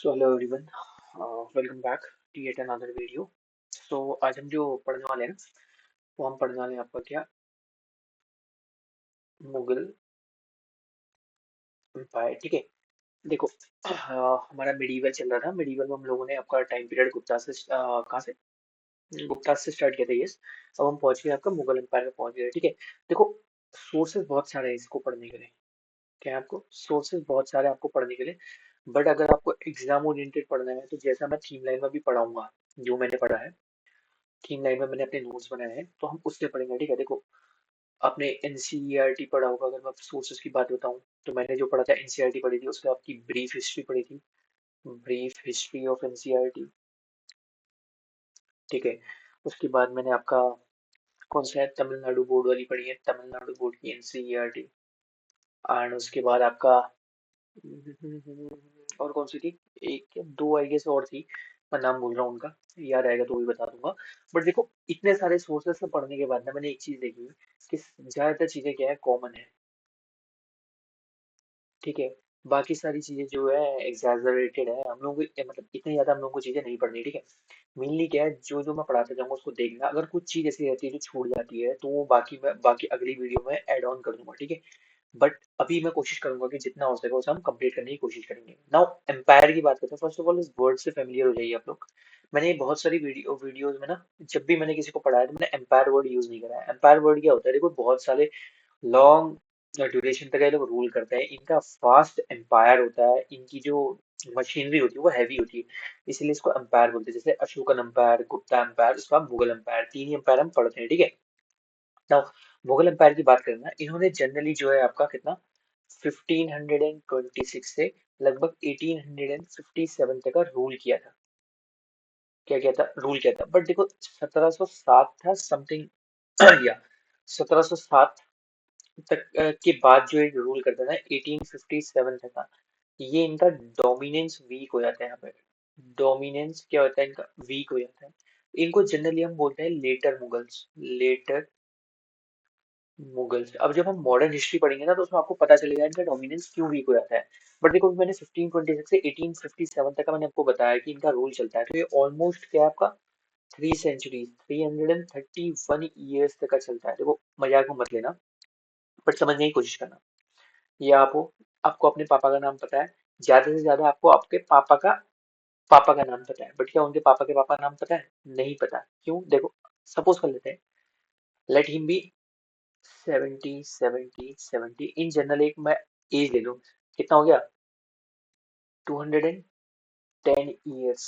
So hello everyone, welcome back to yet another video. So आज हम जो पढ़ने वाले हैं ना, वो हम पढ़ने वाले हैं आपका क्या, मुगल एम्पायर। ठीक है, देखो हमारा मिडीवल चल रहा था। मिडीवल में हम लोगों ने आपका टाइम पीरियड गुप्ता से कहाँ से, गुप्ता से स्टार्ट किया था। यस, अब हम पहुंच गए आपका मुगल एम्पायर में पहुंच गए। ठीक है, देखो सोर्सेज बहुत सारे हैं इसको पढ़ने के लिए। क्या है, आपको सोर्सेज बहुत सारे हैं आपको पढ़ने के लिए। बट अगर आपको एग्जाम ओरिएंटेड पढ़ना है तो जैसा मैं थीम लाइन में भी पढ़ाऊंगा, जो मैंने पढ़ा है थीम लाइन में, मैंने अपने नोट्स बनाए हैं तो हम उससे पढ़ेंगे। ठीक है, देखो आपने एनसीईआरटी पढ़ा होगा। अगर मैं सोर्सेज की बात बताऊं तो मैंने जो पढ़ा था एनसीईआरटी पढ़ी थी, उसमें आपकी ब्रीफ हिस्ट्री पढ़ी थी, ब्रीफ हिस्ट्री ऑफ एनसीईआरटी। ठीक है, उसके बाद मैंने आपका कौन सा है, तमिलनाडु बोर्ड वाली पढ़ी है, तमिलनाडु बोर्ड की एनसीईआरटी। एंड उसके बाद आपका और कौन सी थी, एक या दो आई गेस और थी, मैं नाम भूल रहा हूँ उनका, याद आएगा तो भी बता दूंगा। बट देखो इतने सारे सोर्सेस से पढ़ने के बाद ना मैंने एक चीज देखी कि ज्यादातर चीजें क्या है, कॉमन है। ठीक है, बाकी सारी चीजें जो है एग्जैजरेटेड है। हम लोगों को मतलब इतनी ज्यादा हम लोगों को चीजें नहीं पढ़नी। ठीक है, मेनली क्या है, जो जो मैं पढ़ाता जाऊंगा उसको देखना। अगर कुछ चीज ऐसी रहती है जो छूट जाती है तो वो बाकी मैं बाकी अगली वीडियो में ऐड ऑन कर दूंगा। ठीक है, बट अभी मैं कोशिश करूंगा कि जितना हो सके उसे हम कंप्लीट करने की कोशिश करेंगे। नाउ एम्पायर की बात करते हैं। फर्स्ट ऑफ ऑल इस वर्ड से फेमिलियर हो जाइए आप लोग। मैंने बहुत सारी वीडियोस में ना, जब भी मैंने किसी को पढ़ाया तो मैंने एम्पायर वर्ड यूज नहीं करा है। एम्पायर वर्ड क्या होता है, देखो बहुत सारे लॉन्ग ड्यूरेशन तक ये लोग रूल करते हैं। इनका फास्ट एम्पायर होता है, इनकी जो मशीनरी होती है वो हैवी होती है, इसीलिए इसको एम्पायर बोलते हैं। जैसे अशोकन एम्पायर, गुप्ता एम्पायर, उसके बाद मुगल एम्पायर, तीन ही एम्पायर हम पढ़ते हैं। ठीक है, नाउ मुगल एम्पायर की बात करें ना, इन्होंने जनरली जो है आपका कितना 1526 से लगभग 1857 तक का रूल किया था। क्या किया था, रूल किया था। बट देखो 1707 था समथिंग या 1707 तक के बाद जो एक रूल करता था 1857 तक का, ये इनका डोमिनेंस वीक हो जाता है। यहाँ पे डोमिनेंस क्या होता है, इनका वीक हो जाता है। इनको जनरली हम बोलते हैं लेटर मुगल्स, लेटर मुगल्स। अब जब हम मॉडर्न हिस्ट्री पढ़ेंगे ना तो उसमें आपको पता चलेगा इनका डोमिनेंस क्यों वीक हो जाता है। बट देखो मैंने 1526 से 1857 तक का मैंने आपको बताया कि इनका रूल चलता है, तो ये ऑलमोस्ट क्या है आपका 3 सेंचुरीज, 331 ईयर्स तक का चलता है। देखो मजाक में मत लेना, बट समझने की कोशिश करना। ये आपको अपने पापा का नाम पता है, ज्यादा से ज्यादा आपको आपके पापा का नाम पता है, बट क्या उनके पापा के पापा का नाम पता है, नहीं पता। क्यों, देखो सपोज कर लेते हैं, let him B 70 70 70 in general. एक मैं एज ले लो, कितना हो गया 210 ईयर्स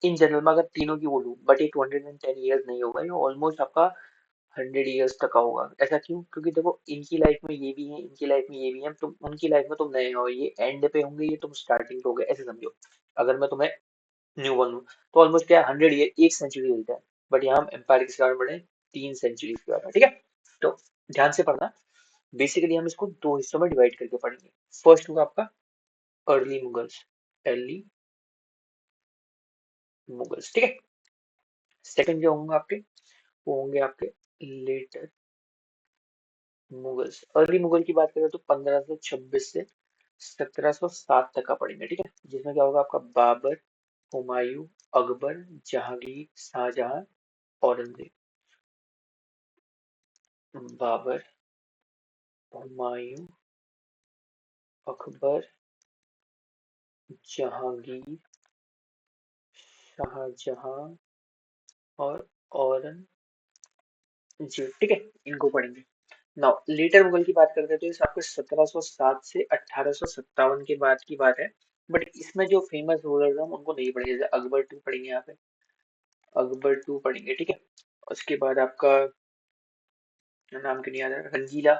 इन जनरल में। अगर तीनों की बोलूं, बट ये 210 ईयर्स नहीं होगा, ये ऑलमोस्ट आपका 100 ईयर्स तक का होगा। ऐसा क्यों, क्योंकि देखो इनकी लाइफ में ये भी है, इनकी लाइफ में ये भी है, तुम उनकी लाइफ में तुम नए हो, ये एंड पे होंगे, ये तुम स्टार्टिंग पे हो गए, ऐसे समझो। अगर मैं तुम्हें न्यू बनूं तो ऑलमोस्ट क्या 100 ईयर, 1 सेंचुरी चलता है। बट यहाँ हम एम्पायर के बारे में पढ़े 3 सेंचुरी के बारे में। ठीक है, तो ध्यान से पढ़ना। बेसिकली हम इसको दो हिस्सों में डिवाइड करके पढ़ेंगे। फर्स्ट होगा आपका अर्ली मुगल्स, अर्ली मुगल्स। ठीक है, सेकंड जो होंगे आपके, वो होंगे आपके लेटर मुगल्स। अर्ली मुगल की बात करें तो 1526 से 1707 तक का पढ़ेंगे। ठीक है, जिसमें क्या होगा आपका बाबर, हुमायूं, अकबर, जहांगीर, शाहजहां, औरंगजेब। बाबर, हुमायूं, अकबर, जहांगीर, शाहजहां और औरंगजेब। ठीक है, इनको पढ़ेंगे। नाउ लेटर मुगल की बात करते हैं तो इस आपको 1707 से 1857 के बाद की बात है। बट इसमें जो फेमस रूलर्स हैं हम उनको नहीं पढ़ेंगे। जैसे अकबर टू पढ़ेंगे यहाँ पे, अकबर टू पढ़ेंगे। ठीक है, उसके बाद आपका नाम क्यों नहीं याद है, रंगीला,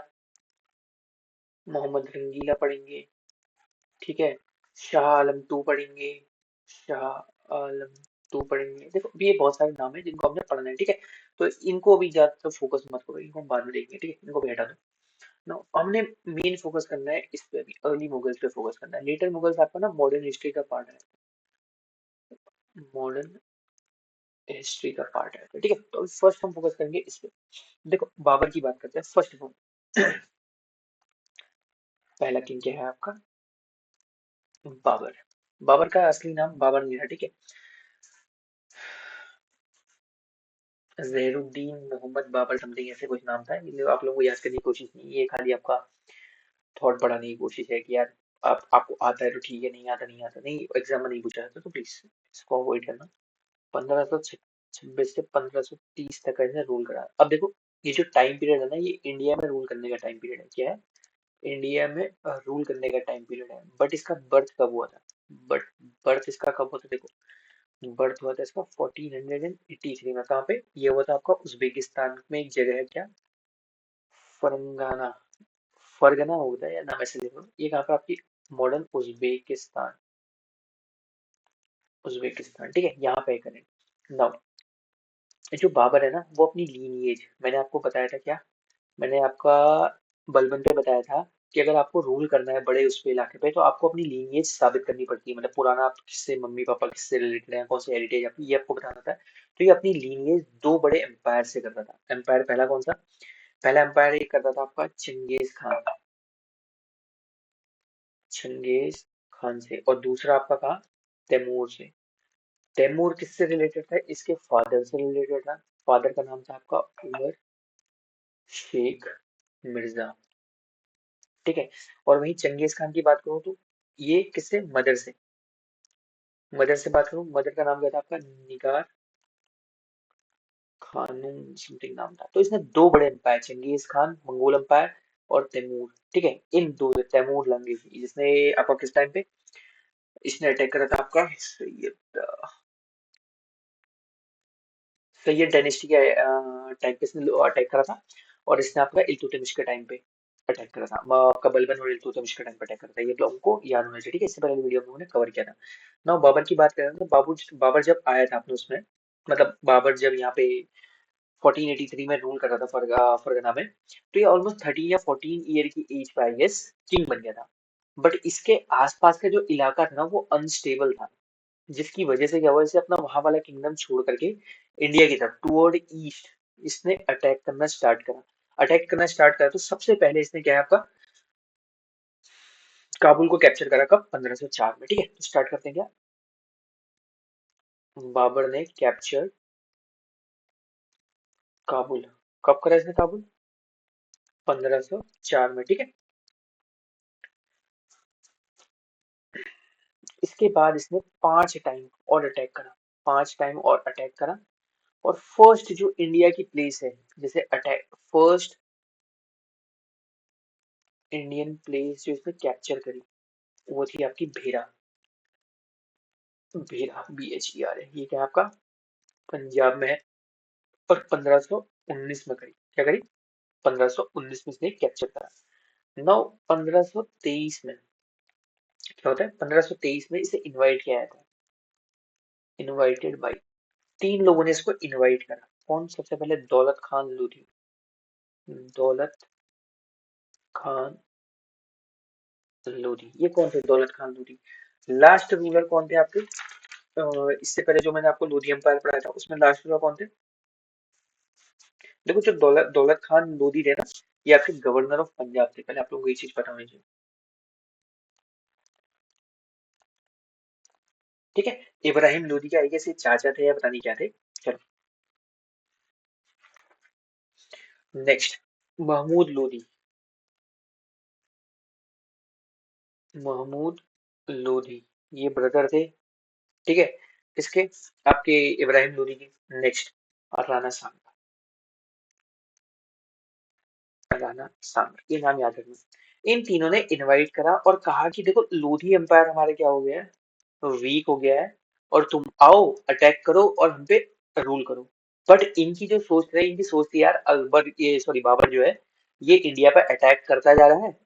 मोहम्मद रंगीला पढ़ेंगे। ठीक है, शाह आलम टू पढ़ेंगे, शाह आलम टू पढ़ेंगे। देखो ये बहुत सारे नाम है जिनको हमने पढ़ना है। ठीक है, तो इनको अभी ज्यादा फोकस मत करो, इनको हम बाद में देखेंगे। ठीक है, इनको भी हटा दो। नो, हमने मेन फोकस करना है इस पे, अभी अर्ली मुगल्स पे फोकस करना है। लेटर मुगल्स आपका ना मॉडर्न हिस्ट्री का पार्ट है, मॉडर्न हिस्ट्री का पार्ट है। ठीक है, तो फर्स्ट हम फोकस करेंगे इस पे। देखो बाबर की बात करते हैं। फर्स्ट ऑफ ऑल पहला किंग क्या है आपका, बाबर। बाबर का असली नाम बाबर नहीं था, ठीक है। जहरुद्दीन मोहम्मद बाबर समथिंग ऐसे कुछ नाम था, ये आप लोगों को याद करने की कोशिश नहीं, ये खाली आपका थॉट बढ़ाने की कोशिश है कि यार आपको आता है तो ठीक है, नहीं आता नहीं आता, नहीं एग्जाम में नहीं पूछा जाता तो प्लीज इसको अवॉइड करना। 1526 से 1530 तक का इसने रूल करा। अब देखो, ये जो टाइम पीरियड है ना, ये इंडिया में रूल करने का टाइम पीरियड है। क्या है? इंडिया में रूल करने का टाइम पीरियड है, बट इसका बर्थ कब हुआ था? बट बर्थ इसका कब हुआ था देखो, बर्थ हुआ था इसका 1483 में। कहाँ पे ये हुआ था आपका? उज्बेकिस्तान में एक जगह है, क्या, फरंगाना, फरगना होता है या नाम ऐसे लिखो, ये कहाँ पे आपकी, मॉडर्न उज्बेकिस्तान, उज्बेकिस्तान, ठीक है, यहाँ पे करें। नाउ जो बाबर है ना, वो अपनी लीनिएज, मैंने आपको बताया था क्या, मैंने आपका बलबन पे बताया था कि अगर आपको रूल करना है बड़े उस पे इलाके पे, तो आपको अपनी लीनिएज साबित करनी पड़ती है, मतलब पुराना आप किससे, मम्मी पापा किससे रिलेटेड है, कौन सी हेरिटेज आपकी, ये आपको बताना था। तो ये अपनी लीनिएज दो बड़े एम्पायर से करता था। एम्पायर पहला कौन सा? पहला एम्पायर ये करता था आपका चंगेज खान, चंगेज खान से, और दूसरा आपका कहा, तैमूर से। तैमूर किससे रिलेटेड था? इसके फादर से रिलेटेड था। फादर का नाम था आपका उमर शेख मिर्जा, ठीक है। और वहीं चंगेज खान की बात करूं तो ये किससे, मदर से, मदर से बात करूं, मदर का नाम क्या था आपका, निगार खानूम समथिंग नाम था। तो इसने दो बड़े empire, Changez Khan Mongol empire और तैमूर, ठीक है, इन दो, तैमूर लंगेज, जिसने आपका किस टाइम पे इसने अटैक करा था आपका, सैयद डायनेस्टी के टाइम पे इसने अटैक करा था। और इसने आपका इल्तुतमिश के टाइम पे अटैक करा था, आपका बलबन और इल्तुतमिश के टाइम पे अटैक करा था। ये लोगों को याद होना चाहिए, ठीक है, इससे पहले वीडियो में हमने कवर किया था। ना बाबर की बात करें तो बाबर जब आया था अपने उसमें, मतलब बाबर जब यहाँ पे 1483 में रूल कर रहा था फरगना में, तो ये ऑलमोस्ट 13 या 14 ईयर की एज पे आई गेस किंग बन गया था। बट इसके आसपास का जो इलाका था ना, वो अनस्टेबल था, जिसकी वजह से क्या हुआ, इसे अपना वहां वाला किंगडम छोड़ करके इंडिया की तरफ टुवर्ड ईस्ट इसने अटैक करना स्टार्ट करा। अटैक करना स्टार्ट करा तो सबसे पहले इसने क्या है आपका, काबुल को कैप्चर करा। कब? 1504 में, ठीक है। तो स्टार्ट करते हैं क्या, बाबर ने कैप्चर काबुल। कब करा इसने काबुल? 1504 में, ठीक है। इसके बाद इसने 5 टाइम और अटैक करा, 5 टाइम और अटैक करा। और फर्स्ट जो इंडिया की प्लेस है, जैसे अटैक, फर्स्ट इंडियन प्लेस जो इसने कैप्चर करी, वो थी आपकी भेरा। भेरा, BHER है, ये क्या है आपका, पंजाब में है। और 1519 में करी, क्या करी, 1519 में इसने कैप्चर करा। नौ 1523 में क्या होता है, 1523 में इसे इनवाइट किया जाता है, इनवाइटेड बाई, 3 लोगों ने इसको इनवाइट करा। कौन? सबसे पहले दौलत खान लोधी, दौलत खान लोधी, ये कौन थे दौलत खान लोधी? लास्ट रूलर कौन थे आपके? इससे पहले जो मैंने आपको लोधी एम्पायर पढ़ाया था, उसमें लास्ट रूलर कौन थे? देखो, जो दौलत दौलत खान लोधी थे ना, ये आपके गवर्नर ऑफ पंजाब थे। पहले आप लोगों को ये चीज पता होनी चाहिए, ठीक है। इब्राहिम लोधी के आगे से चाचा थे या पता नहीं क्या थे। चलो नेक्स्ट, महमूद लोधी, महमूद लोधी, ये ब्रदर थे, ठीक है, किसके, आपके इब्राहिम लोधी के। नेक्स्ट, राणा सांगा, राणा सांगा, ये नाम याद रखना। इन तीनों ने इनवाइट करा और कहा कि देखो, लोधी एम्पायर हमारे क्या हो गया है, वीक हो गया है, और तुम आओ, अटैक करो और हम पे रूल करो। बट इनकी जो सोच है, इनकी सोच थी यार, अकबर ये सॉरी बाबर जो है, ये इंडिया पर अटैक करता जा रहा है,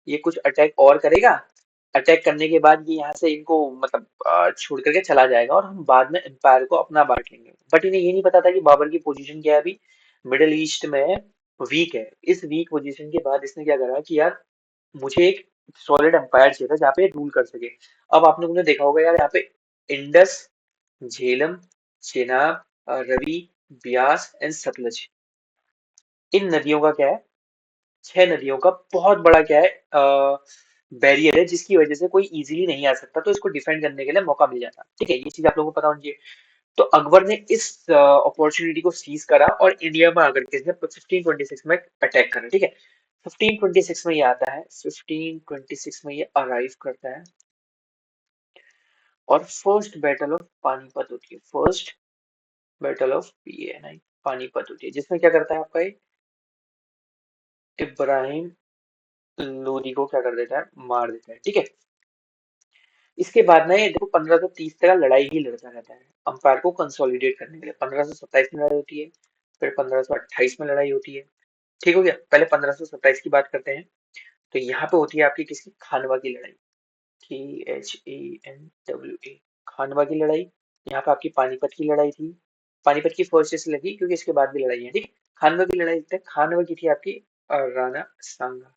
ये कुछ अटैक और करेगा, अटैक करने के बाद ये यहाँ से इनको मतलब छोड़ करके चला जाएगा, और हम बाद में एम्पायर को अपना बांट लेंगे। बट इन्हें ये नहीं पता था कि बाबर की पोजीशन क्या है अभी, मिडिल ईस्ट में वीक है। इस वीक पोजीशन के बाद इसने क्या करा कि यार, मुझे एक सॉलिड एम्पायर चाहिए था जहाँ पे रूल कर सके। अब आप लोगों ने देखा होगा यार, यहाँ पे इंडस, झेलम, चेनाब, रवि, ब्यास एंड सतलज, इन नदियों का क्या है, 6 नदियों का बहुत बड़ा क्या है, बैरियर है जिसकी वजह से कोई इजीली नहीं आ सकता, तो इसको डिफेंड करने के लिए मौका मिल जाता। ठीक है, ये चीज आप लोगों को पता होनी चाहिए। तो अकबर ने इस अपॉर्चुनिटी को सीज करा और इंडिया में आकर के इसने 1526 में अटैक करा। ठीक है, 1526 में ये आता है, 1526 में ये अराइव करता है और फर्स्ट बैटल ऑफ पानीपत होती है। First battle of PNI Panipat होती है, जिसमें क्या करता है आपका ये इब्राहिम लोदी को क्या कर देता है, मार देता है। ठीक है, इसके बाद ना ये देखो 1530 तक लड़ाई ही लड़ता रहता है अंपायर को कंसोलिडेट करने के लिए। 1527 में लड़ाई होती है, फिर 1528 में लड़ाई होती है। ठीक हो गया, पहले 1527 की बात करते हैं। तो यहाँ पे होती है आपकी किसकी, खानवा की लड़ाई। KHANWA, खानवा की लड़ाई। यहाँ पे आपकी पानीपत की लड़ाई थी। पानीपत की फर्स्ट से लगी क्योंकि इसके बाद भी लड़ाई है। ठीक है, खानवा की लड़ाई तक, खानवा की थी आपकी राणा सांगा।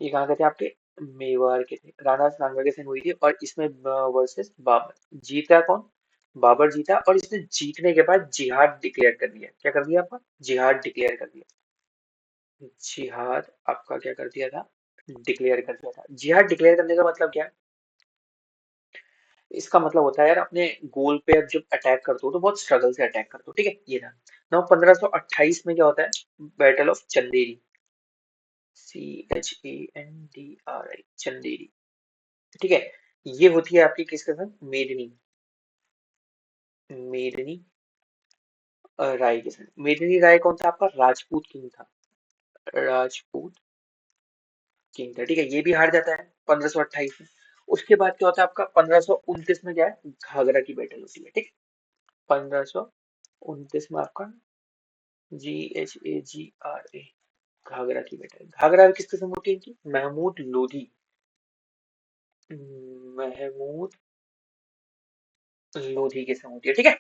ये कहाँ के थे आपके, मेवाड़ के थे। राणा सांगा के संग हुई थी और इसमें वर्सेस बाबर। जीता कौन, बाबर जीता। और इसने जीतने के बाद जिहाद डिक्लेयर कर दिया। क्या कर दिया आपका, जिहाद डिक्लेयर कर दिया। जिहाद आपका क्या कर दिया था, डिक्लेयर कर दिया था। जिहाद डिक्लेयर करने का मतलब क्या है, इसका मतलब होता है यार अपने गोल पे अब जब अटैक करते हो तो बहुत स्ट्रगल से अटैक करते हो। ठीक है, ये था। नाउ 1528 में क्या होता है, battle of Chanderi. CHANDRI, Chanderi. ठीक है, ये होती है आपकी किसके साथ, मेदिनी, मेदिनी राय के साथ। मेदिनी राय कौन था आपका, राजपूत किंग था। राजपूत किंग था। ठीक है, ये भी हार जाता है 1528 में। उसके बाद क्या होता है आपका 1529 में, क्या है, घाघरा की बैटल होती है। ठीक, 1529 में आपका GHAGRA, घाघरा की बैटल। घाघरा किसके संग होती है इनकी, महमूद लोधी, महमूद लोधी के संग होती है। ठीक है,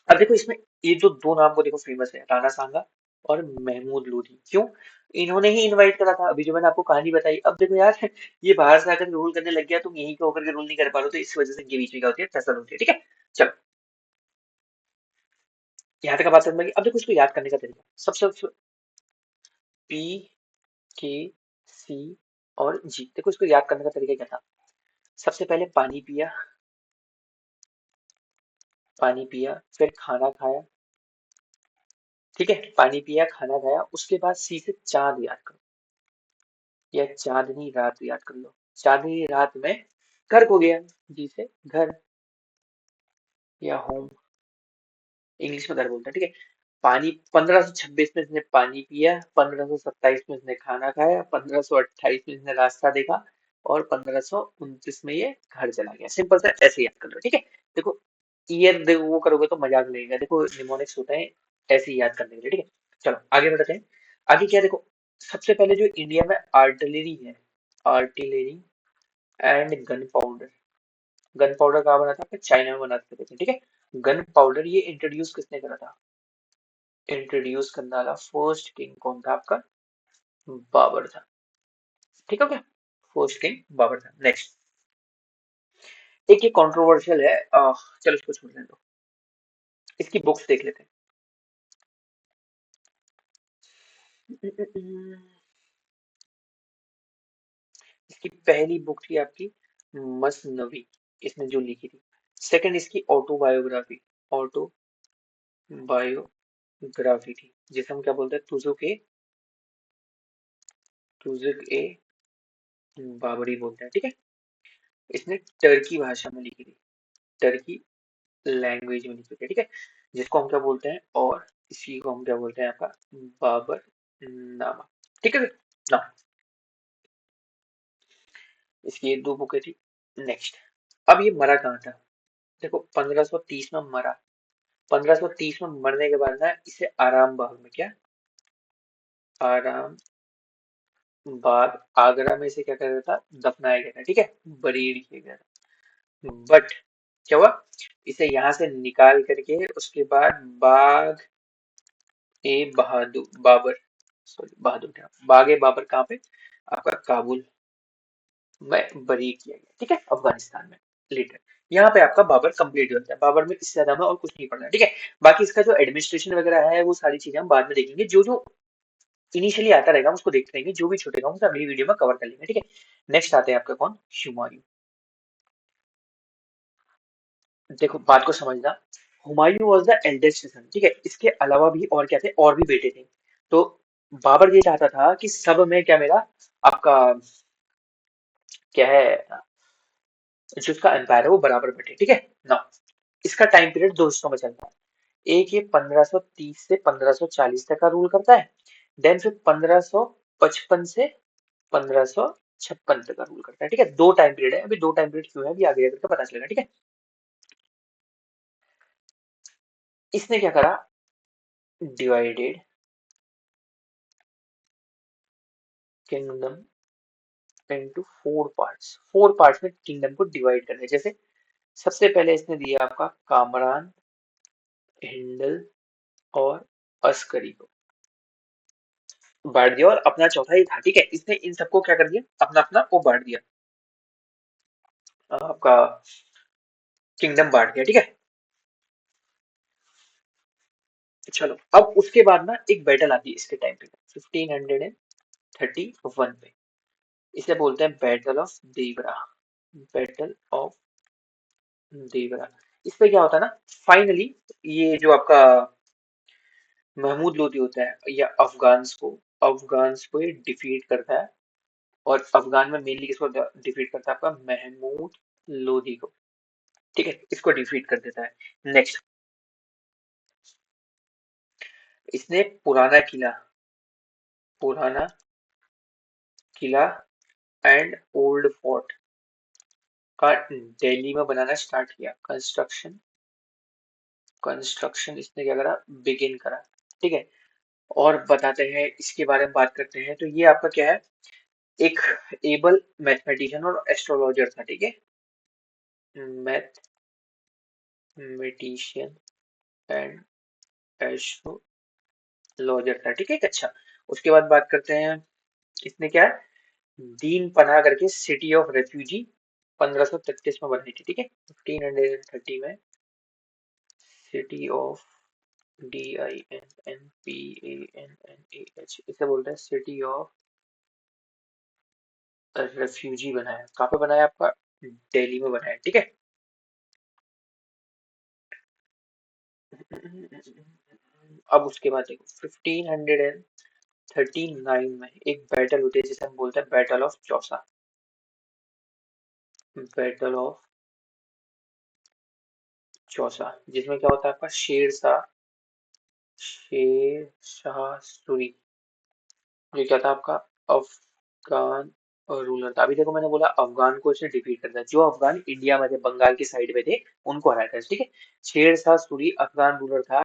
अब देखो इसमें ये जो दो नाम को देखो फेमस है, राणा सांगा और महमूद लोधी। क्यों, इन्होंने ही इनवाइट करा था। अभी जो मैंने आपको कहानी बताई, अब देखो यार ये बाहर से आकर रूल करने लग गया, तुम यहीं के होकर के रूल नहीं कर पा रहे हो, तो इस वजह से इनके बीच में क्या होती है, टसल होती है। ठीक है, चलो यहाँ तक बात समझ में आ गई। अब देखो इसको याद करने का तरीका, सबसे PKC और जी, देखो इसको याद करने का तरीका क्या था। सबसे पहले पानी पिया, पानी पिया, फिर खाना खाया। ठीक है, पानी पिया खाना खाया, उसके बाद सी से चांद याद करो, या चांदनी रात याद कर लो। चांदनी रात में घर को गया, जी से घर या होम, इंग्लिश में घर बोलते हैं। ठीक है, पानी 1526 में इसने पानी पिया, 1527 में इसने खाना खाया, 1528 में इसने रास्ता देखा और 1529 में ये घर चला गया। सिंपल सा, ऐसे याद कर लो। ठीक है, देखो ईयर देखो वो करोगे तो मजाक लगेगा। देखो निमोनिक्स होते हैं ऐसे ही याद करने के लिए। ठीक है, चलो आगे बढ़ते हैं। आगे क्या है, देखो सबसे पहले जो इंडिया में आर्टिलरी है, artillery and gun powder. Gun powder कहाँ बना था, चाइना में बनाते थे। ठीक है, गन पाउडर ये इंट्रोड्यूस किसने करा था, इंट्रोड्यूस करने वाला फर्स्ट किंग कौन था आपका, बाबर था। ठीक हो गया, फर्स्ट किंग बाबर था। नेक्स्ट, एक ये कंट्रोवर्शियल है, चलो इसको छोड़ दें, दो इसकी बुक्स देख लेते हैं। इसकी पहली बुक थी आपकी मसनवी, इसने जो लिखी थी। सेकंड इसकी ऑटोबायोग्राफी, ऑटोबायोग्राफी थी, जिसे हम क्या बोलते हैं, तुजुक ए बाबरी बोलते हैं। ठीक है, इसने टर्की भाषा में लिखी थी, टर्की लैंग्वेज में लिखी थी। ठीक है, जिसको हम क्या बोलते हैं, और इसी को हम क्या बोलते हैं आपका बाबर नामा। ठीक है ना, इसकी ये दो बुकें थी। नेक्स्ट, अब ये मरा कहाँ था, देखो 1530 में मरा। 1530 में मरने के बाद ना इसे आराम बाग में, क्या, आराम बाग आगरा में इसे क्या कर दिया था, दफनाया गया था। ठीक है, बरीड किया गया था। बट क्या हुआ, इसे यहाँ से निकाल करके उसके बाद बाग ए बहादुर बाबर, सॉरी बहादुर क्या, बाग ए बाबर कहाँ पे, आपका काबुल में बरी किया गया। ठीक है, अफगानिस्तान में लेटर। यहाँ पे आपका बाबर कंप्लीट हो जाता है। बाबर में इससे ज्यादा में और कुछ नहीं पढ़ना है। ठीक है, बाकी इसका जो एडमिनिस्ट्रेशन वगैरह है वो सारी चीजें हम बाद में देखेंगे। जो जो इनिशियली आता रहेगा, हम उसको देखते रहेंगे, जो भी छूटेगा हम उसे अगली वीडियो में कवर कर लेंगे, ठीक है। नेक्स्ट आते हैं आपके कौन, हुमायूं। देखो बात को समझना, Humayun was the eldest son, ठीक है। इसके अलावा भी और क्या थे, और भी बेटे थे। तो बाबर ये चाहता था कि सब में क्या मेरा आपका क्या है, जो उसका एम्पायर है वो बराबर बटे, ठीक है ना। इसका टाइम पीरियड दो हिस्सों में चलता है। एक ये 1530 से 1540 तक का रूल करता है। देन फिर 1555 से 1556 तक का रूल करता है, ठीक है। दो टाइम पीरियड है, अभी दो टाइम पीरियड क्यों है अभी आगे जाकर के पता चलेगा, ठीक है। इसने क्या करा, divided kingdom into four parts में किंगडम को डिवाइड करना है। जैसे सबसे पहले इसने दिया आपका कामरान, हिंडल और अस्करी को बांट दिया, और अपना चौथा ही था, ठीक है। इसने इन सबको क्या कर दिया, अपना अपना वो बांट दिया, आपका किंगडम बांट दिया, ठीक है। चलो अब उसके बाद ना एक बैटल आती है इसके टाइम पे, 1531 पे। इसे बोलते हैं battle of Devara, battle of Devara. इस पे क्या होता है ना, फाइनली ये जो आपका महमूद लोधी होता है या अफगान्स को ये डिफीट करता है। और अफगान में मेनली किसको डिफीट करता है, आपका महमूद लोधी को, ठीक है। इसको डिफीट कर देता है। नेक्स्ट, इसने पुराना किला एंड ओल्ड फोर्ट का दिल्ली में बनाना स्टार्ट किया। कंस्ट्रक्शन इसने क्या करा, बिगिन करा, ठीक है। और बताते हैं इसके बारे में, बात करते हैं। तो ये आपका क्या है, एक एबल मैथमेटिशियन और एस्ट्रोलॉजर था, ठीक है। मैथमेटिशियन एंड एस्ट्रोलॉजर था, ठीक है। अच्छा, उसके बाद बात करते हैं, इसने क्या है, दीन पनाह करके सिटी ऑफ रेफ्यूजी 1533 में बनाई थी, ठीक है। 1530 में सिटी ऑफ, DINNPANAH, इसे बोलते हैं सिटी ऑफ रेफ्यूजी। बनाया कहाँ पे बनाया, आपका दिल्ली में बनाया, ठीक है। अब उसके बाद देखो 1539 में एक बैटल होती है जिसे हम बोलते हैं battle of Chausa. Battle of Chausa, जिसमें क्या होता है आपका शेर शाह सूरी, जो क्या था आपका अफगान रूलर था। अभी देखो मैंने बोला अफगान को इसने डिफीट करता है, जो अफगान इंडिया में थे, बंगाल की साइड में थे, उनको हराया था, ठीक है। शेर शाह सूरी अफगान रूलर था,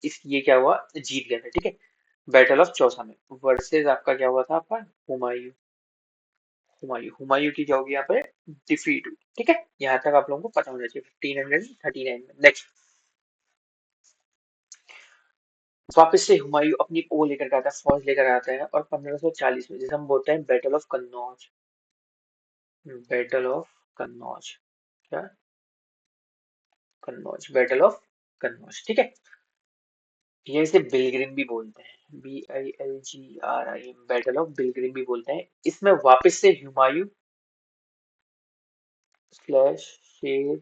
इस ये क्या हुआ, जीत गया था, ठीक है। बैटल ऑफ चौसा में वर्सेस आपका क्या हुआ था, आपका हुमायूं। हुमायूं की क्या होगी यहाँ पे, डिफीट हुई, ठीक है। यहाँ तक आप लोगों को पता होना चाहिए। 1539 में नेक्स्ट, वापस से हुमायूं अपनी वो लेकर के आता है, फौज लेकर आता है, और 1540 में जिसे हम बोलते हैं battle of Kannauj, battle of Kannauj, क्या, कन्नौज, बैटल ऑफ कन्नौज, ठीक है। ये इसे बिलग्रिम भी बोलते हैं, BILGRIM, बैटल ऑफ बिलग्रिम भी बोलते हैं। इसमें वापस से हुमायूं स्लैश शेर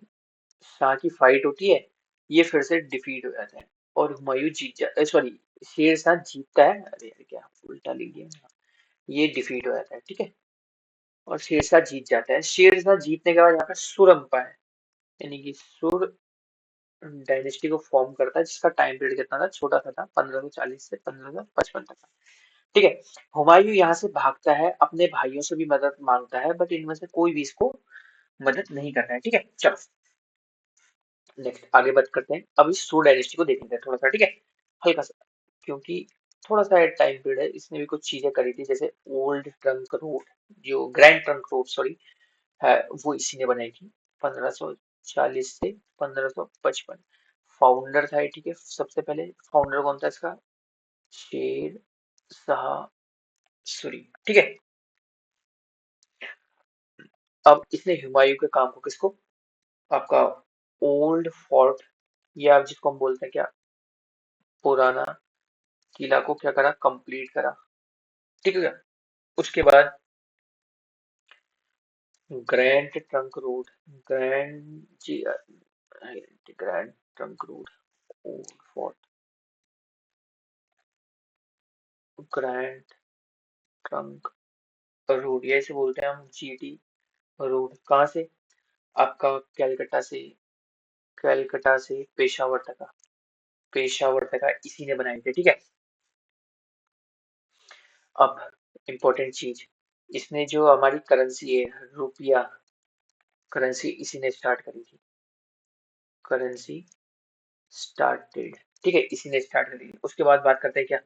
शाह की फाइट होती है। ये फिर से डिफीट हो जाता है और हुमायूं जीत जाता है, सॉरी, शेर शाह जीतता है, अरे यार क्या उल्टा लिख दिया, ये डिफीट हो जाता है, ठीक है। और शेर शाह जीत जाता है। शेर शाह जीतने के बाद यहाँ पे सुर अंपायर, यानी कि सुर डायनेस्टी को फॉर्म करता है, जिसका टाइम पीरियड कितना था, छोटा सा था, 1540 से 1555 तक का, ठीक है। हुमायूं यहाँ से भागता है, अपने भाइयों से भी मदद मांगता है, बट इनमें से कोई भी इसको मदद नहीं कर रहा है, ठीक है। चलो नेक्स्ट आगे बात करते हैं, अब इस सू डायनेस्टी को देखेंगे थोड़ा सा, ठीक है, हल्का सा, क्योंकि थोड़ा सा टाइम पीरियड है। इसने भी कुछ चीजें करी थी, जैसे ओल्ड ट्रंक रोड, जो ग्रैंड ट्रंक रोड सॉरी है, वो इसी ने बनाई थी 1540 से 1555। फाउंडर था ये, ठीक है। सबसे पहले फाउंडर कौन था इसका, शेर शाह सूरी, ठीक है। अब इसने हुमायूं के काम को किसको, आपका ओल्ड फोर्ट, या आप जिसको हम बोलते हैं क्या, पुराना किला को क्या करा, कंप्लीट करा। ठीक है। उसके बाद ग्रैंड ट्रंक रोड, ग्रैंड जी, grand trunk road, old fort, grand trunk road, ये ऐसे बोलते हैं हम, जीटी रोड। कहाँ से? आपका कैलकटा से, कैलकटा से पेशावर तक, पेशावर तक इसी ने बनाए थे, ठीक है। अब इम्पोर्टेंट चीज, इसने जो हमारी करेंसी है, रुपया, करेंसी इसी ने स्टार्ट करी थी, करेंसी स्टार्टेड, ठीक है, इसी ने स्टार्ट करी थी। उसके बाद बात करते हैं क्या,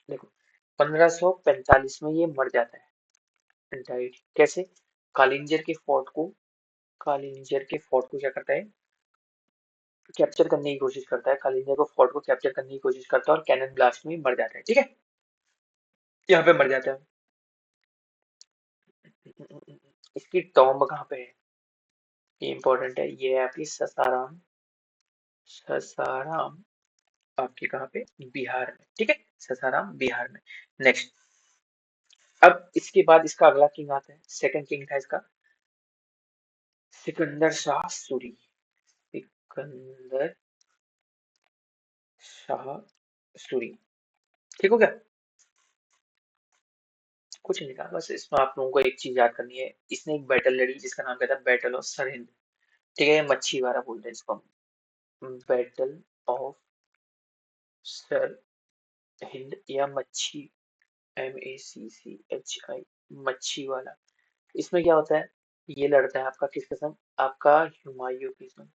देखो 1545 में ये मर जाता है, डाइट कैसे, कालिंजर के फोर्ट को, कालिंजर के फोर्ट को क्या करता है, कैप्चर करने की कोशिश करता है, कालिंजर को फोर्ट को कैप्चर करने की कोशिश करता है और कैनन ब्लास्ट में मर जाता है, ठीक है, यहाँ पे मर जाता है। इसकी टॉम्ब कहाँ पे है, ये इंपॉर्टेंट है, ये है आपकी ससाराम, ससाराम आपके कहाँ पे, बिहार में, ठीक है, ससाराम बिहार में। नेक्स्ट, अब इसके बाद इसका अगला किंग आता है, सेकंड किंग था इसका सिकंदर शाह सूरी, सिकंदर शाह सूरी, ठीक हो गया। कुछ नहीं था, बस इसमें आप लोगों को एक चीज याद करनी है, इसने एक बैटल लड़ी जिसका नाम क्या था, बैटल ऑफ सरहिंद, ठीक है, मच्छी वाला बोलते हैं इसको हम, बैटल ऑफ सरहिंद या मच्छी, MACCHI, मच्छी वाला। इसमें क्या होता है, ये लड़ता है आपका किसके संग, आपका हुमायूं के संग,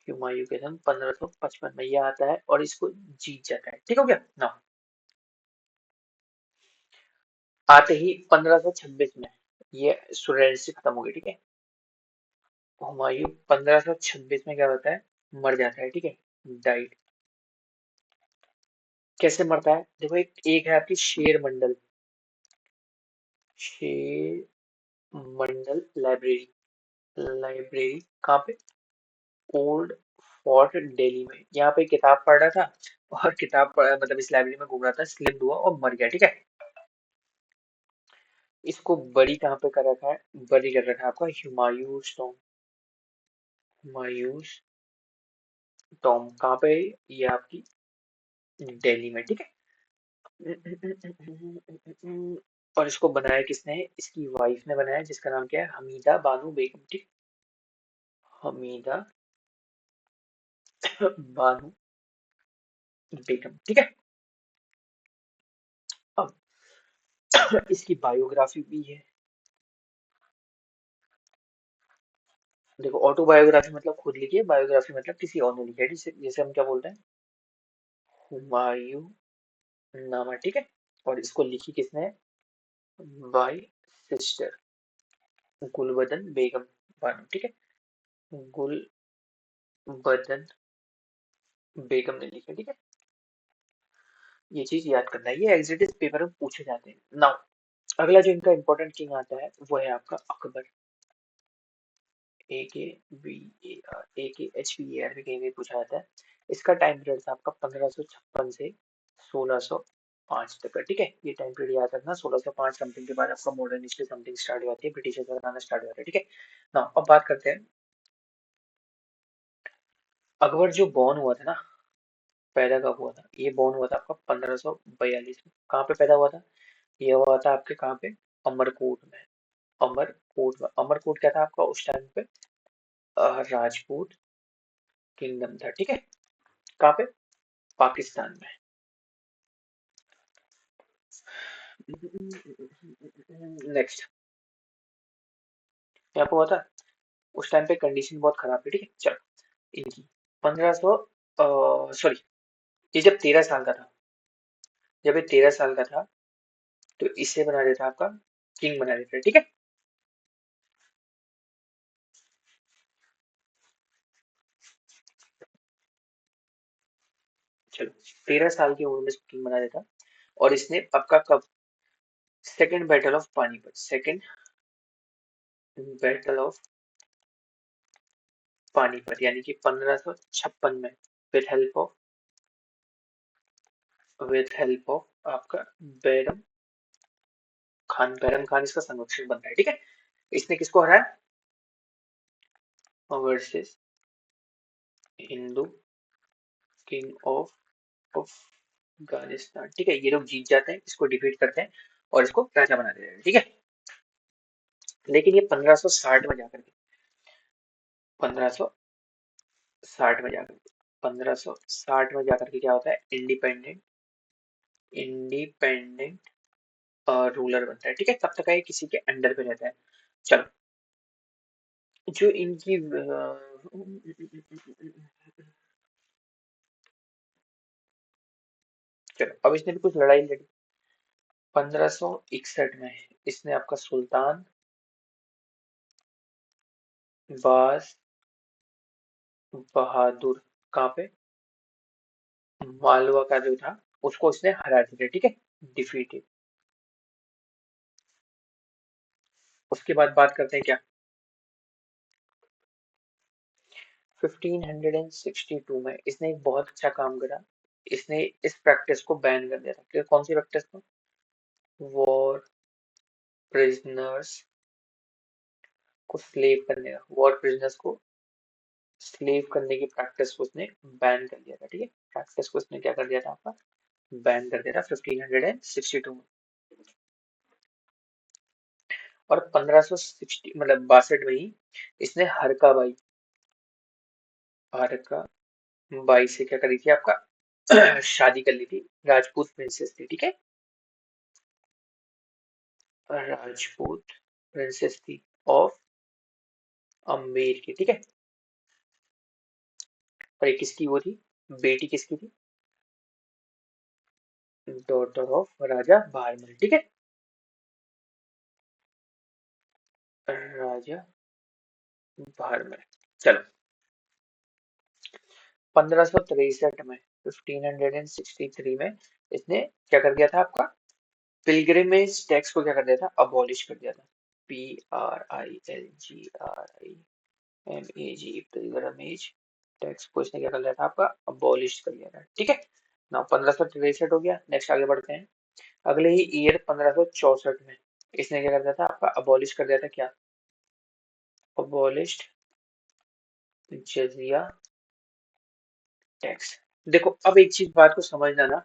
हुमायूं के संग 1555 में ये आता है और इसको जीत जाता है, ठीक हो गया ना। आते ही 1526 में ये सुरेंद्र खत्म हो गई, ठीक है। हुमायूं 1526 में क्या होता है, मर जाता है, ठीक है, डाइड। कैसे मरता है, देखो एक है आपकी शेर मंडल, शेर मंडल लाइब्रेरी, लाइब्रेरी कहाँ पे, ओल्ड फोर्ट दिल्ली में, यहाँ पे किताब पढ़ रहा था और किताब पढ़ मतलब इस लाइब्रेरी में घूम रहा था, स्लिप हुआ और मर गया, ठीक है। इसको बड़ी कहाँ पे कर रखा है, बड़ी कर रखा है आपका हुमायूं टॉम, हुमायूं टॉम कहाँ पे है? ये आपकी दिल्ली में, ठीक है। और इसको बनाया किसने है, इसकी वाइफ ने बनाया, जिसका नाम क्या है, हमीदा बानो बेगम, ठीक, हमीदा बानो बेगम, ठीक है। अब इसकी बायोग्राफी भी है, देखो ऑटोबायोग्राफी मतलब खुद लिखी है, बायोग्राफी मतलब किसी और ने लिखी है, जैसे जैसे हम क्या बोलते हैं, हुमायूं नामा, ठीक है। और इसको लिखी किसने है, बाय सिस्टर गुलबदन बेगम बानो, ठीक है, गुलबदन बेगम ने लिखी है, ठीक है। ये चीज याद करना है, ये एग्जिटिस पेपर में पूछे जाते हैं। नाउ अगला जो इनका इंपॉर्टेंट किंग आता है वो है आपका अकबर, AKBAR भी कहीं भी पूछा जाता है। इसका टाइम पीरियड था आपका 1556 से 1605 तक का, ठीक है, ये टाइम पीरियड याद रखना। 1605 समथिंग के बाद आपका मॉडर्न हिस्ट्री समथिंग स्टार्ट हो जाती है, ब्रिटिशर्स का आना स्टार्ट हो जाता है, ठीक है ना। अब बात करते हैं, अकबर जो बॉर्न हुआ था ना, पैदा कब हुआ था, ये बॉर्न हुआ था आपका 1542 में, कहाँ पे पैदा हुआ था, ये हुआ था आपके कहाँ पे, अमरकोट में, अमरकोट में, अमरकोट क्या था आपका उस टाइम पे, राजपूत किंगडम था, ठीक है, कहाँ पे, पाकिस्तान में। नेक्स्ट, यहाँ पे हुआ था, उस टाइम पे कंडीशन बहुत खराब थी, ठीक है, चलो इनकी 1500, सॉरी, ये जब 13 साल का था, जब ये 13 साल का था तो इसे बना देता आपका किंग बना देता, ठीक है। चलो 13 साल की उम्र में इसको किंग बना देता, और इसने आपका कब, second battle of Panipat, second battle of Panipat यानी कि 1556 में, with help of with help of आपका बैरम खान। बैरम खान इसका संरक्षक बनता है, ठीक है। इसने किसको हराया? Versus Hindu king of Afghanistan, ठीक है। ये लोग जीत जाते हैं, इसको डिफीट करते हैं और इसको राजा बना देते हैं, ठीक है। लेकिन ये 1560 में जाकर के 1560 में जाकर के 1560 में जाकर के क्या होता है? इंडिपेंडेंट इंडिपेंडेंट रूलर बनता है, ठीक है। तब तक ये किसी के अंडर पे रहता है। चलो, जो इनकी चलो, अब इसने भी कुछ लड़ाई लड़ी। 1561 में इसने आपका सुल्तान बाज बहादुर, कहाँ पे? मालवा का जो था, उसको इसने हरा दिया, ठीक है। डिफीटेड। उसके बाद बात करते हैं क्या? 1562 में इसने एक बहुत अच्छा काम करा। इसने इस प्रैक्टिस को बैन कर दिया था। कौन सी प्रैक्टिस को? वॉर प्रिजनर्स को स्लेव करने का, वॉर प्रिजनर्स को स्लेव करने की प्रैक्टिस को उसने बैन कर दिया था, ठीक है। प्रैक्टिस को उसने क्या कर दिया था आपका? बैन कर दिया था 1562 में। और 1560 मतलब 62 में ही इसने हरका बाई, हरका बाई से क्या करी थी आपका? शादी कर ली थी। राजपूत प्रिंसेस थी, ठीक है। राजपूत प्रिंसेस थी ऑफ अम्बेर की, ठीक है। और ये किसकी वो थी? बेटी किसकी थी? डॉटर ऑफ राजा भारमल, ठीक है। राजा भारमल। चलो, 1563 में 1563 में इसने क्या कर दिया था आपका? पिलग्रिमेज टैक्स को क्या कर दिया था? अबॉलिश कर दिया था। PRILGRIMAG, पिलग्रिमेज टैक्स को इसने क्या कर दिया था आपका? अबॉलिश कर दिया था, ठीक है ना। 1563 हो गया। नेक्स्ट आगे बढ़ते हैं। अगले ही ईयर 1564 में इसने क्या कर दिया था आपका? अबॉलिश कर दिया था क्या? Abolished jizya tax. देखो, अब एक चीज बात को समझना ना।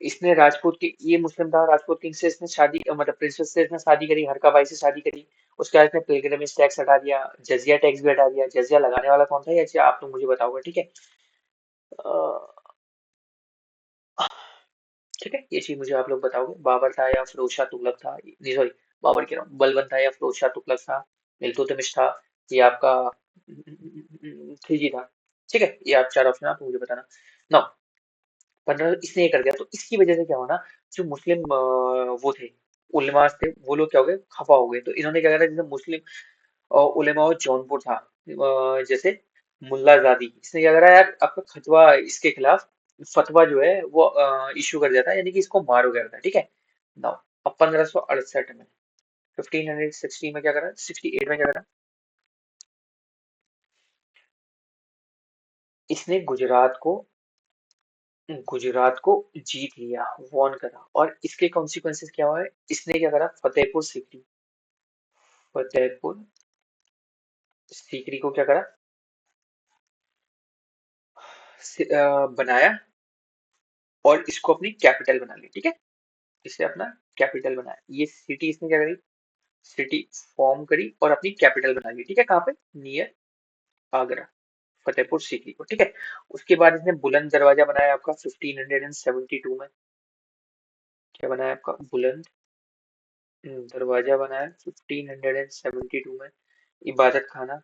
इसने राजपूत की, ये मुस्लिम था, राजपूत किंग से इसने शादी मतलब प्रिंसेस से इसने शादी करी, हरका बाई से शादी करी। उसके बाद इसने पिलग्रिमेज टैक्स हटा दिया, जजिया टैक्स भी हटा दिया। जजिया लगाने वाला कौन था? ये अच्छा आप लोग मुझे बताओगे, ठीक है। अ, ठीक है, ये चीज मुझे आप लोग बताओगे। बाबर था या फिरोज शाह तुगलक था? नहीं सॉरी, बाबर कह रहा हूँ। बलबन था या फिरोज शाह तुगलक था? इल्तुतमिश था? ये आपका खिलजी था? ठीक है, ये आप चार ऑप्शन आप मुझे बताना। नौ 15 इसने ये कर दिया, तो इसकी वजह से क्या हुआ ना, जो मुस्लिम वो थे, उलेमास थे, वो लोग क्या हो गए? खफा हो गए। तो इन्होंने क्या करा, जैसे मुस्लिम उलेमा और जौनपुर था, जैसे मुल्ला जादी, इसने क्या करा यार, आपका फतवा इसके खिलाफ, फतवा जो है वो इशू कर दिया था, यानी कि इसको मारो गया था, ठीक है। नाउ, अब 1568 में 1560 में क्या करा, 68 में क्या करा, इसने गुजरात को जीत लिया, वॉन करा। और इसके कॉन्सिक्वेंसेस क्या हुआ है? इसने क्या करा, फतेहपुर सीकरी को क्या करा? बनाया और इसको अपनी कैपिटल बना ली, ठीक है। इसे अपना कैपिटल बनाया। ये सिटी इसने क्या करी? सिटी फॉर्म करी और अपनी कैपिटल बना ली, ठीक है। कहाँ पे? नियर आगरा, फतेहपुर सीकरी को, ठीक है। उसके बाद इसने बुलंद दरवाजा बनाया आपका 1572 में। क्या बनाया आपका? बुलंद दरवाजा बनाया 1572 में। इबादत खाना,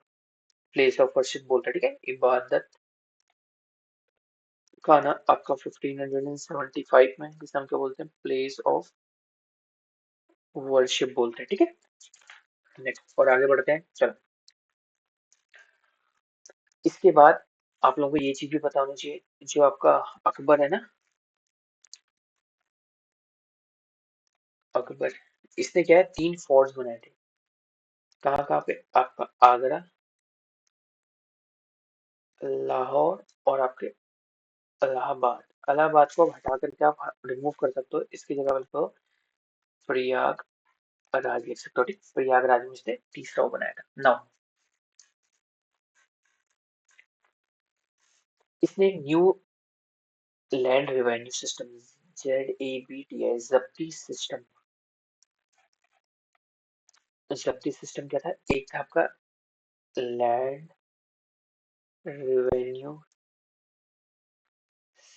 प्लेस ऑफ वर्शिप बोलता है, ठीक है। इबादत खाना आपका 1575 में, जिसे हम क्या बोलते हैं? प्लेस ऑफ वर्शिप बोलते हैं, ठीक है। नेक्स्ट और आगे बढ़ते हैं, चलो। इसके बाद आप लोगों को ये चीज भी पता होनी चाहिए, जो आपका अकबर है ना, अकबर, इसने क्या है, 3 फोर्ट्स बनाए थे। कहाँ कहाँ पे? आपका आगरा, लाहौर और आपके इलाहाबाद, इलाहाबाद को अब हटा करके आप रिमूव कर सकते हो, इसकी जगह पर तो प्रयागराज लिख सकते हो। ठीक, प्रयागराज में इसने तीसरा वो बनाया था। नाउ इसने एक new land revenue system, ZABTI, जब्ती सिस्टम। जब्ती सिस्टम क्या था? एक था आपका land revenue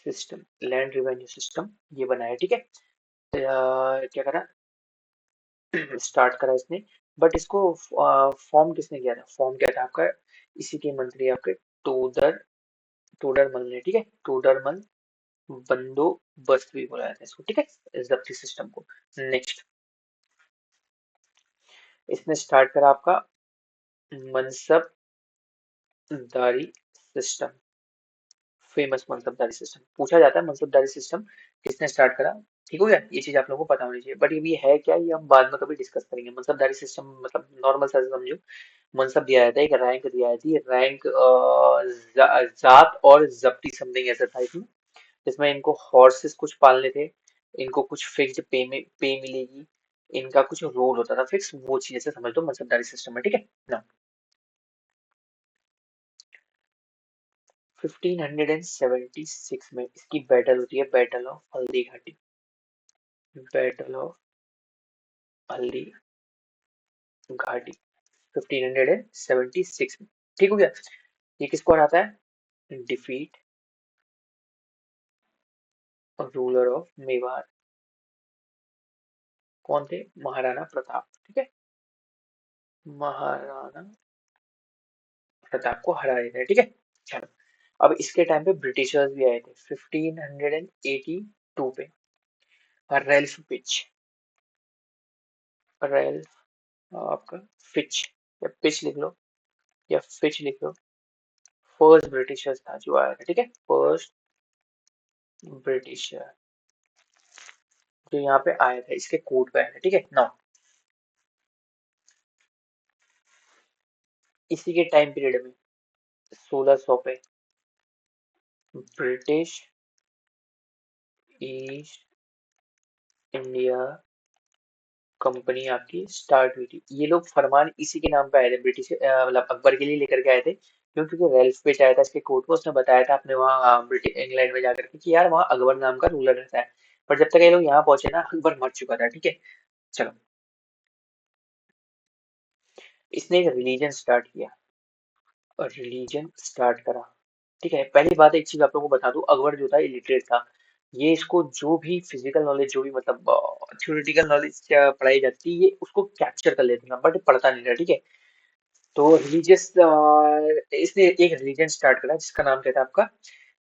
system, land revenue system ये बनाया। ठीक है, क्या करा, स्टार्ट करा इसने। बट इसको फॉर्म किसने किया था? फॉर्म किया था आपका इसी के मंत्री आपके टोडर टोडरमल ने। ठीक है, टोडरमल बंदोबस्त भी बोला जाता है इसको। ठीक है, जब्ती सिस्टम को। नेक्स्ट इसने स्टार्ट करा आपका मनसबदारी सिस्टम। फेमस मनसबदारी सिस्टम पूछा जाता है, मनसबदारी सिस्टम किसने स्टार्ट करा? ठीक हो गया, ये चीज आप लोगों को पता होनी चाहिए। बट ये भी है क्या, ये हम बाद में कभी डिस्कस करेंगे। मनसबदारी सिस्टम मतलब नॉर्मल सा समझो, मनसब दिया जाता है, एक रैंक दिया जाती है, रैंक जात और जब्ती समथिंग ऐसा था इसमें, जिसमें इनको हॉर्सेस कुछ पालने थे, इनको कुछ फिक्स्ड पे मिलेगी, इनका कुछ रोल होता था फिक्स, वो चीज से समझ दो मनसबदारी सिस्टम है। ठीक है ना। 1576 में इसकी बैटल होती है, battle of Haldi Ghati. Battle of Haldi Ghati 1576 में। ठीक हो गया, ये किसको हराता है? Defeat ruler of Mewar. कौन थे? महाराणा प्रताप। ठीक है, महाराणा प्रताप को हरा देता है। ठीक है, चलो अब इसके टाइम पे ब्रिटिशर्स भी आए थे 1582 पे। रेल्फ पिच, रेल्फ आपका फिच, या पिच लिख लो या फिच लिख लो। फर्स्ट ब्रिटिशर्स था जो आया था। ठीक है, फर्स्ट ब्रिटिशर जो यहाँ पे आया था, इसके कोर्ट पे आया था। ठीक है, नाउ इसी के टाइम पीरियड में 1600 पे ब्रिटिश ईस्ट इंडिया कंपनी आपकी स्टार्ट हुई थी। ये लोग फरमान इसी के नाम पे आए थे, ब्रिटिश मतलब अकबर के लिए लेकर के आए थे, क्योंकि रेल्फ पे आया था इसके कोर्ट में, उसने बताया था अपने वहाँ ब्रिटिश इंग्लैंड में जाकर के कि यार वहाँ अकबर नाम का रूलर रहता है। पर जब तक ये लोग यहाँ पहुंचे ना, अकबर मर चुका था। ठीक है, चलो इसने एक रिलीजन स्टार्ट किया और रिलीजन स्टार्ट करा। ठीक है, पहली बात एक चीज आप लोगों को बता दूं, अकबर जो था इलिटरेट था। ये इसको जो भी फिजिकल नॉलेज, जो भी मतलब थ्योरेटिकल नॉलेज पढ़ाई जाती है, ये उसको कैप्चर कर लेता था, बट पढ़ता नहीं था। ठीक है, तो रिलीजियस इसने एक रिलीजन स्टार्ट करा जिसका नाम क्या था आपका?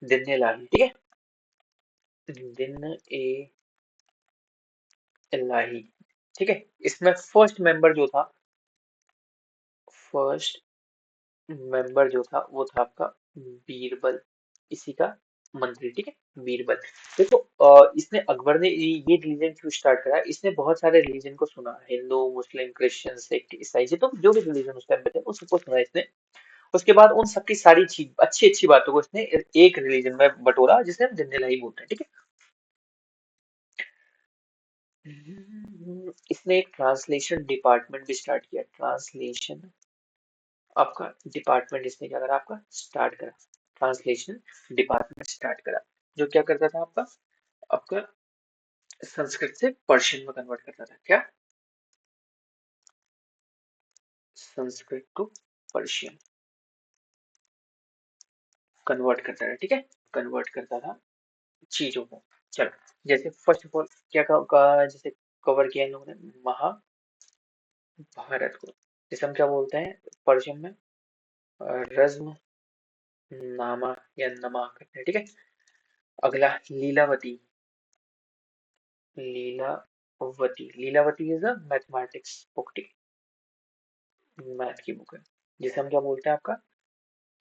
दिन ए इलाही। ठीक है, दिन ए इलाही। ठीक है, इसमें फर्स्ट मेंबर जो था, फर्स्ट मेंबर जो था वो था आपका बीरबल, इसी का मंत्री। ठीक है, बीरबल। देखो इसने अकबर ने ये रिलीजन क्यों स्टार्ट करा? इसने बहुत सारे रिलीजन को सुना, हिंदू मुस्लिम क्रिश्चियन सिख ईसाई, तो जो भी रिलीजन उस टाइम पे थे उन सबको सुना इसने। उसके बाद उन सबकी सारी चीज अच्छी अच्छी बातों को इसने एक रिलीजन में बटोरा, जिसे हम जिंदलाई बोलते हैं। ठीक है, इसने एक ट्रांसलेशन डिपार्टमेंट भी स्टार्ट किया। ट्रांसलेशन आपका डिपार्टमेंट इसने क्या करा? आपका स्टार्ट करा, ट्रांसलेशन डिपार्टमेंट स्टार्ट करा, जो क्या करता था आपका? आपका संस्कृत से पर्शियन में कन्वर्ट करता था। क्या? संस्कृत टू पर्शियन कन्वर्ट करता था। ठीक है, कन्वर्ट करता था चीजों को। चलो, जैसे फर्स्ट ऑफ ऑल क्या जैसे कवर किया इन लोगों ने महाभारत को, जैसे हम क्या बोलते हैं पर्शियन में? रज्म नामा या नमा करते हैं। ठीक है, अगला Lilavati. Lilavati is a mathematics book. ठीक है, मैथ की बुक है, जिसे हम क्या बोलते हैं आपका?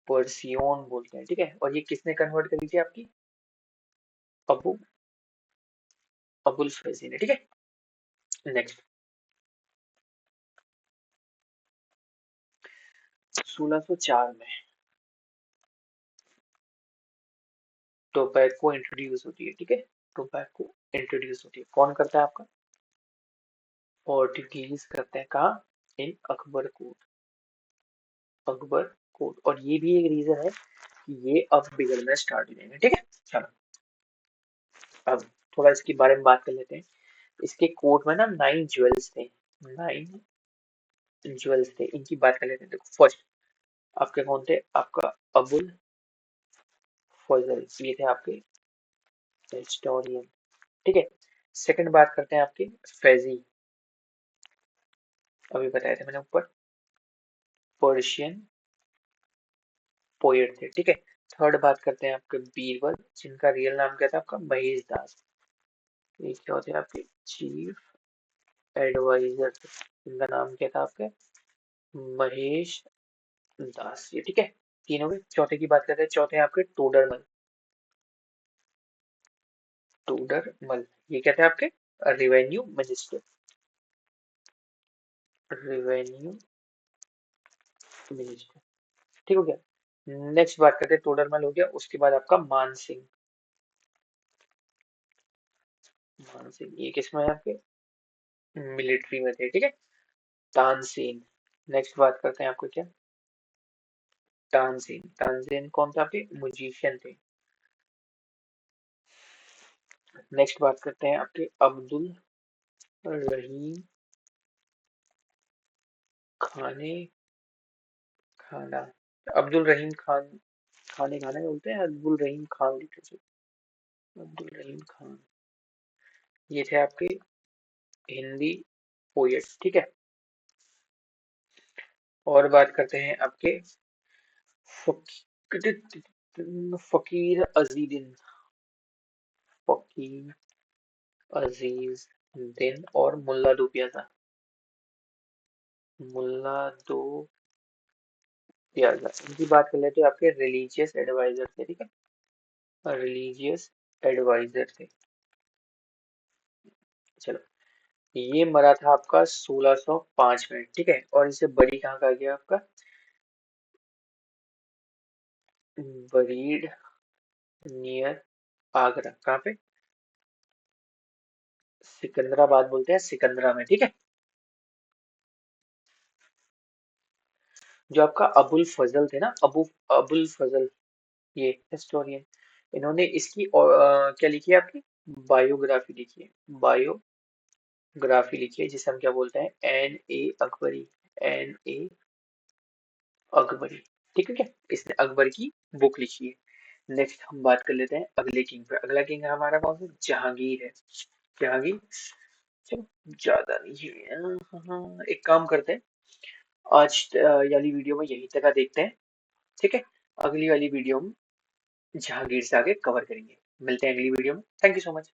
पर्सियन बोलते हैं। ठीक है, और ये किसने कन्वर्ट करी थी आपकी? अबू अबुल फैजी ने। ठीक है, नेक्स्ट 1604 में टोबैको इंट्रोड्यूस होती है, ठीक है। टोबैको इंट्रोड्यूस होती है, कौन करता है आपका? पोर्टुगीज करते हैं, कहाँ? इन अकबर कोट। अकबर कोट। और ये भी एक रीजन है कि ये अब बिगड़ना स्टार्ट हो जाएंगे, ठीक है। चलो, अब थोड़ा इसके बारे में बात कर लेते हैं। इसके कोर्ट में ना 9 ज्वेल्स थे। 9 ज्वेल्स थे, इनकी बात कर लेते हैं। देखो, फर्स्ट आपके कौन थे? आपका अबुल फजल, ये थे आपके हिस्टोरियन, ठीक है। सेकंड बात करते हैं आपके फैजी, अभी बताया था मैंने ऊपर, पर्शियन पोएट थे, ठीक है। थर्ड बात करते हैं आपके बीरबल, जिनका रियल नाम क्या था? आपका महेश दास। ये क्या होते हैं? आपके चीफ एडवाइजर थे, इनका नाम क्या था? आपके महेश दास, ये ठीक है। तीनों के। चौथे की बात करते हैं, चौथे आपके टोडरमल। टोडरमल, ये क्या थे आपके? Revenue minister. रिवेन्यू मिनिस्टर, ठीक हो गया। नेक्स्ट बात करते हैं, टोडरमल हो गया, उसके बाद आपका मान सिंह। मान सिंह ये किसमें है? आपके मिलिट्री में थे, ठीक है। तानसेन। नेक्स्ट बात करते हैं आपको क्या? तानसेन। तानसेन कौन था? आपके म्यूजिशियन थे। नेक्स्ट बात करते हैं आपके अब्दुल रहीम खाने खाना। अब्दुल रहीम खान, खाने खाना बोलते हैं, अब्दुल रहीम खान लिखे थे। अब्दुल रहीम खान, ये थे आपके हिंदी पोएट, ठीक है। और बात करते हैं आपके फकीर अजीजुद्दीन। फकीर अजीज दिन और मुल्ला दो प्याजा। मुल्ला दो प्याजा, इनकी बात कर लेते हैं। आपके रिलीजियस एडवाइजर थे, ठीक है। रिलीजियस एडवाइजर थे। चलो, ये मरा था आपका 1605 में, ठीक है। और इसे बरी कहाँ कहा गया? आपका बरीड नियर आगरा। कहाँ पे? सिकंदराबाद बोलते हैं, सिकंदरा में, ठीक है। जो आपका अबुल फजल थे ना, अबुल फजल, ये हिस्टोरियन, इन्होंने इसकी क्या लिखी है? आपकी बायोग्राफी लिखी है। बायोग्राफी लिखी है, जिसे हम क्या बोलते हैं? एन ए अकबरी। एन ए अकबरी, ठीक है क्या? इसने अकबर की बुक लिखी है। नेक्स्ट हम बात कर लेते हैं अगले किंग पे। अगला किंग हमारा कौन सा? जहांगीर है। जहांगीर। चलो, ज्यादा नहीं है। हाँ, एक काम करते हैं, आज वाली वीडियो में यही तक देखते हैं, ठीक है। अगली वाली वीडियो में जहांगीर से आगे कवर करेंगे। मिलते हैं अगली वीडियो में। Thank you so much.